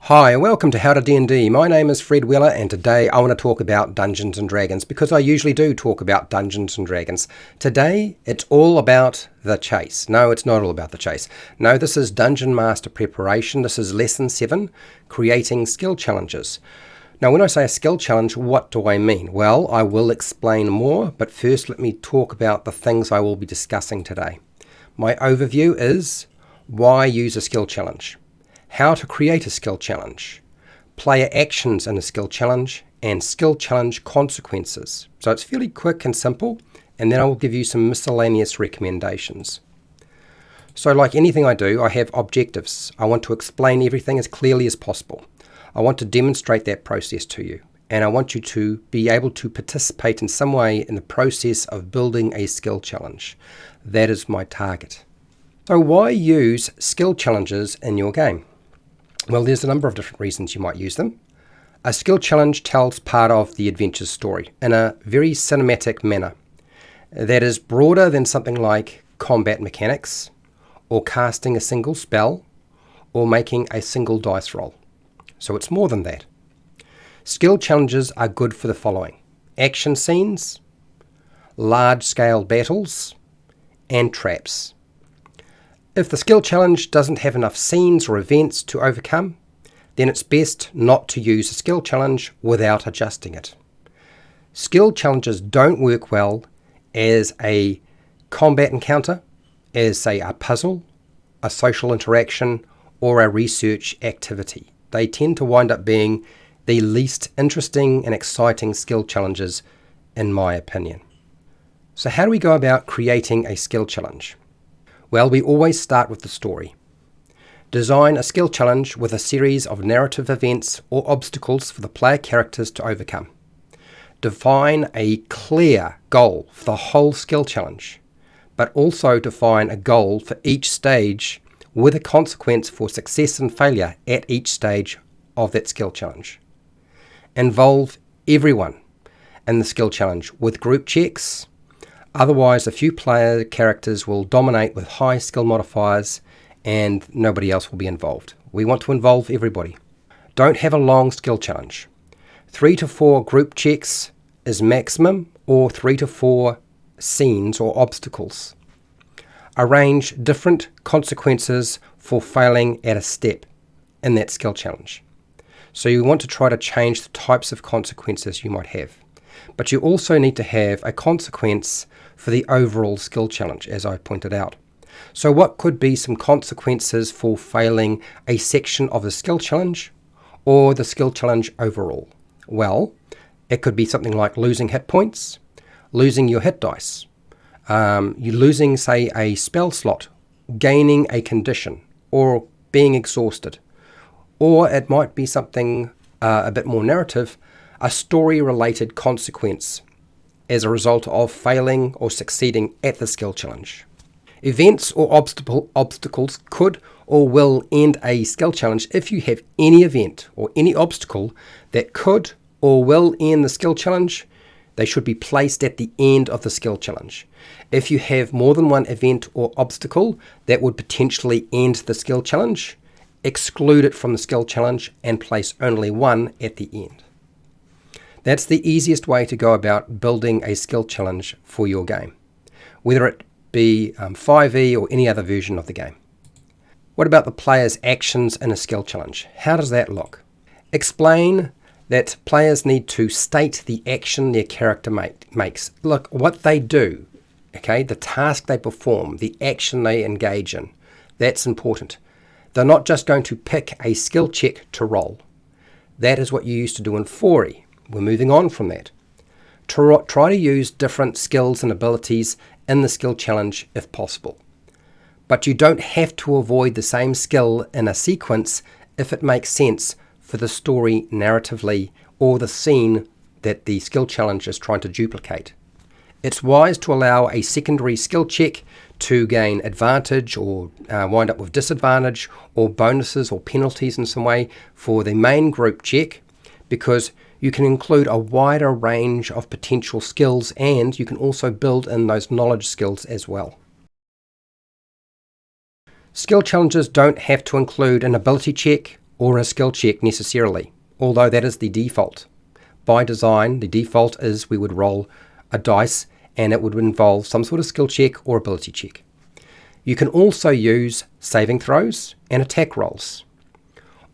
Hi, welcome to How to D&D. My name is Fred Weller and today I want to talk about Dungeons & Dragons because I usually do talk about Dungeons & Dragons. Today it's all about the chase. No, it's not all about the chase. No, this is Dungeon Master Preparation. This is Lesson 7, Creating Skill Challenges. Now when I say a skill challenge, what do I mean? Well, I will explain more, but first let me talk about the things I will be discussing today. My overview is why use a skill challenge, how to create a skill challenge, player actions in a skill challenge, and skill challenge consequences. So it's fairly quick and simple, and then I will give you some miscellaneous recommendations. So like anything I do, I have objectives. I want to explain everything as clearly as possible. I want to demonstrate that process to you, and I want you to be able to participate in some way in the process of building a skill challenge. That is my target. So why use skill challenges in your game? Well, there's a number of different reasons you might use them. A skill challenge tells part of the adventure story in a very cinematic manner that is broader than something like combat mechanics, or casting a single spell, or making a single dice roll. So it's more than that. Skill challenges are good for the following: action scenes, large-scale battles, and traps. If the skill challenge doesn't have enough scenes or events to overcome, then it's best not to use a skill challenge without adjusting it. Skill challenges don't work well as a combat encounter, as say a puzzle, a social interaction, or a research activity. They tend to wind up being the least interesting and exciting skill challenges, in my opinion. So how do we go about creating a skill challenge? Well, we always start with the story. Design a skill challenge with a series of narrative events or obstacles for the player characters to overcome. Define a clear goal for the whole skill challenge, but also define a goal for each stage with a consequence for success and failure at each stage of that skill challenge. Involve everyone in the skill challenge with group checks. Otherwise, a few player characters will dominate with high skill modifiers and nobody else will be involved. We want to involve everybody. Don't have a long skill challenge. 3 to 4 group checks is maximum, or 3 to 4 scenes or obstacles. Arrange different consequences for failing at a step in that skill challenge. So you want to try to change the types of consequences you might have. But you also need to have a consequence for the overall skill challenge, as I pointed out. So what could be some consequences for failing a section of the skill challenge or the skill challenge overall? Well, it could be something like losing hit points, losing your hit dice, you losing, say, a spell slot, gaining a condition, or being exhausted. Or it might be something a bit more narrative, a story-related consequence as a result of failing or succeeding at the skill challenge. Events or obstacles could or will end a skill challenge if you have any event or any obstacle that could or will end the skill challenge. They should be placed at the end of the skill challenge. If you have more than one event or obstacle that would potentially end the skill challenge, exclude it from the skill challenge and place only one at the end. That's the easiest way to go about building a skill challenge for your game, whether it be 5e or any other version of the game. What about the player's actions in a skill challenge? How does that look? Explain that players need to state the action their character makes. Look, what they do, okay, the task they perform, the action they engage in, that's important. They're not just going to pick a skill check to roll. That is what you used to do in 4e. We're moving on from that. Try to use different skills and abilities in the skill challenge if possible. But you don't have to avoid the same skill in a sequence if it makes sense for the story narratively or the scene that the skill challenge is trying to duplicate. It's wise to allow a secondary skill check to gain advantage or wind up with disadvantage or bonuses or penalties in some way for the main group check, because you can include a wider range of potential skills and you can also build in those knowledge skills as well. Skill challenges don't have to include an ability check or a skill check necessarily, although that is the default. By design, the default is we would roll a dice and it would involve some sort of skill check or ability check. You can also use saving throws and attack rolls,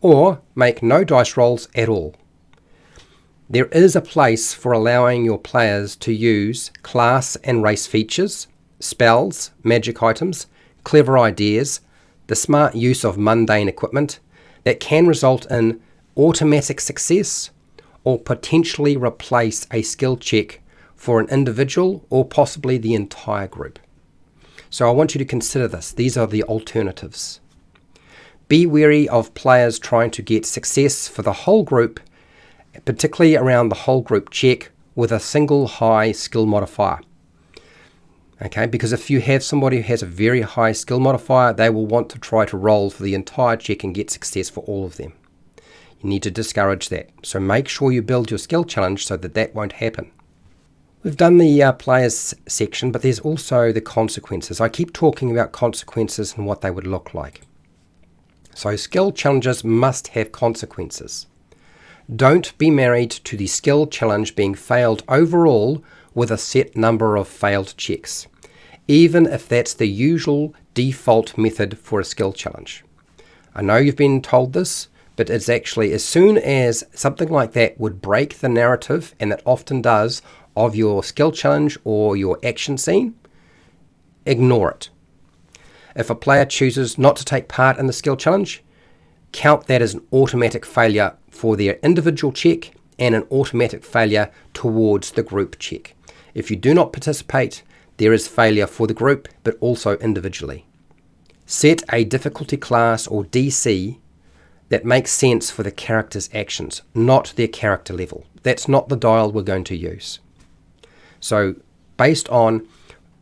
or make no dice rolls at all. There is a place for allowing your players to use class and race features, spells, magic items, clever ideas, the smart use of mundane equipment that can result in automatic success or potentially replace a skill check for an individual or possibly the entire group. So I want you to consider this. These are the alternatives. Be wary of players trying to get success for the whole group, particularly around the whole group check with a single high skill modifier. Okay, because if you have somebody who has a very high skill modifier, they will want to try to roll for the entire check and get success for all of them. You need to discourage that. So make sure you build your skill challenge so that that won't happen. We've done the players section, but there's also the consequences. I keep talking about consequences and what they would look like. So skill challenges must have consequences. Don't be married to the skill challenge being failed overall with a set number of failed checks, even if that's the usual default method for a skill challenge. I know you've been told this, but it's actually as soon as something like that would break the narrative, and it often does, of your skill challenge or your action scene, ignore it. If a player chooses not to take part in the skill challenge, count that as an automatic failure for their individual check and an automatic failure towards the group check. If you do not participate, there is failure for the group, but also individually. Set a difficulty class or DC that makes sense for the character's actions, not their character level. That's not the dial we're going to use. So based on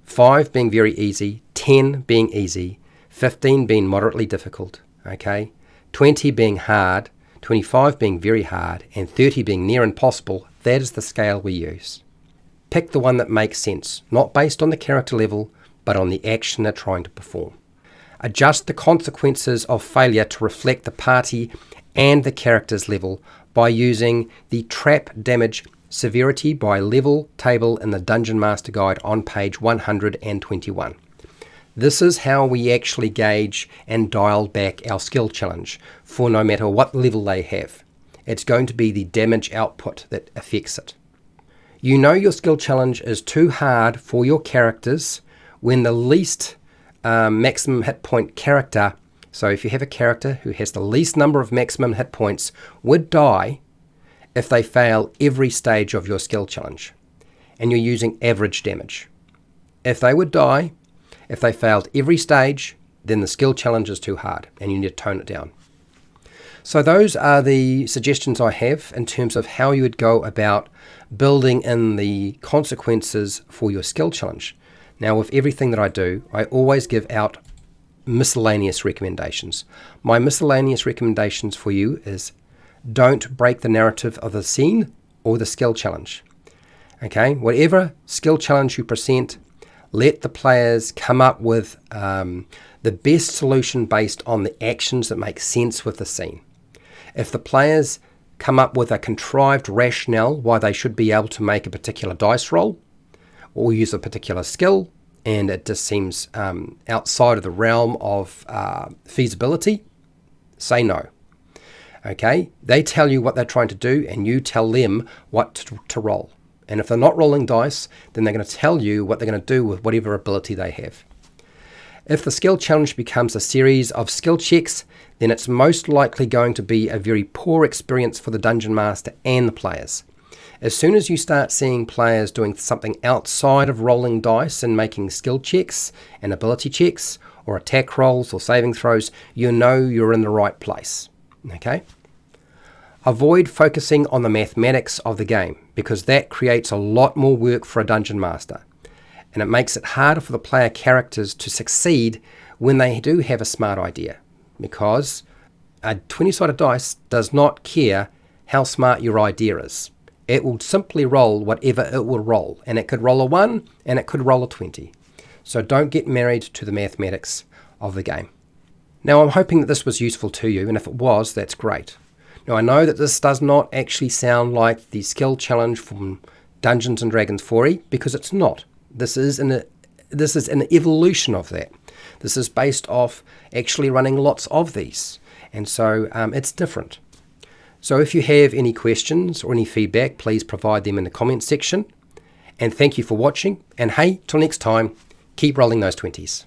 5 being very easy, 10 being easy, 15 being moderately difficult, okay, 20 being hard, 25 being very hard, and 30 being near impossible, that is the scale we use. Pick the one that makes sense, not based on the character level, but on the action they're trying to perform. Adjust the consequences of failure to reflect the party and the character's level by using the trap damage severity by level table in the Dungeon Master Guide on page 121. This is how we actually gauge and dial back our skill challenge for no matter what level they have. It's going to be the damage output that affects it. You know your skill challenge is too hard for your characters when the least maximum hit point character, so if you have a character who has the least number of maximum hit points, would die if they fail every stage of your skill challenge, and you're using average damage. If they would die, if they failed every stage, then the skill challenge is too hard and you need to tone it down. So those are the suggestions I have in terms of how you would go about building in the consequences for your skill challenge. Now, with everything that I do, I always give out miscellaneous recommendations. My miscellaneous recommendations for you is don't break the narrative of the scene or the skill challenge. Okay, whatever skill challenge you present, let the players come up with the best solution based on the actions that make sense with the scene. If the players come up with a contrived rationale why they should be able to make a particular dice roll or use a particular skill, and it just seems outside of the realm of feasibility, say no. Okay, they tell you what they're trying to do and you tell them what to roll. And if they're not rolling dice, then they're going to tell you what they're going to do with whatever ability they have. If the skill challenge becomes a series of skill checks, then it's most likely going to be a very poor experience for the Dungeon Master and the players. As soon as you start seeing players doing something outside of rolling dice and making skill checks and ability checks or attack rolls or saving throws, you know you're in the right place. Okay? Avoid focusing on the mathematics of the game because that creates a lot more work for a Dungeon Master, and it makes it harder for the player characters to succeed when they do have a smart idea, because a 20-sided dice does not care how smart your idea is. It will simply roll whatever it will roll, and it could roll a 1 and it could roll a 20. So don't get married to the mathematics of the game. Now, I'm hoping that this was useful to you, and if it was, that's great. Now, I know that this does not actually sound like the skill challenge from Dungeons & Dragons 4e, because it's not. This is an evolution of that. This is based off actually running lots of these, and so it's different. So if you have any questions or any feedback, please provide them in the comments section. And thank you for watching, and hey, till next time, keep rolling those 20s.